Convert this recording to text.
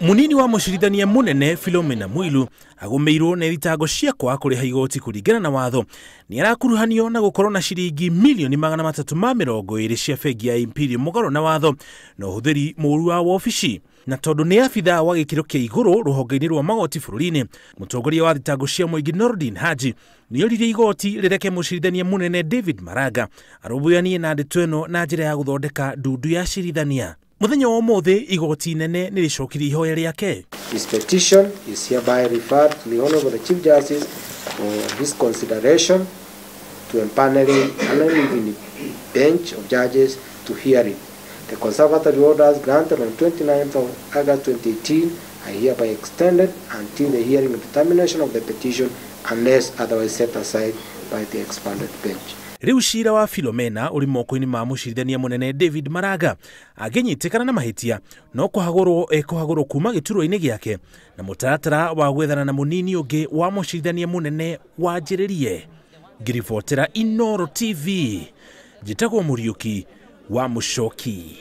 Munini wa mucirithania munene Philomena Mwilu agumiirwo na thitango cia kwa kuriha igoti kuringana na watho ni arakuruhanio na gukorwo na ciringi milioni 320 cia bengi ya Imperial mugaro na watho na uhuthiri muru wa ofici na tondu ni abitha wa gikiro kia iguru ruhonge-ini rwa magoti bururi-ini mutongoria wa thitango cia muingi Nordin Haji ni yoririe igoti rireke mucirithania munene David Maraga arubuyanie na ndeto ino na njira ya guthondeka ndundu ya cirithania. Muthenya wa umuthi igoti nene ni ricokiri ihoya riake. This petition is hereby referred to the Honorable Chief Justice for his consideration to empaneling an bench of judges to hear it. The conservatory orders granted on 29th of August 2018 are hereby extended until the hearing and determination of the petition unless otherwise set aside by the expanded bench. Riu Cira wa Philomena uri moko-ini ma mucirithania munene David Maraga agenyitikana na mahitia no kuhagurwo kuma gituro-ini giake na mutaratara wa gwethana na munini ungi wa mucirithania munene wanjiririe. Ngiribotera Inooro TV njitagwo Muriuki wa Mucoki.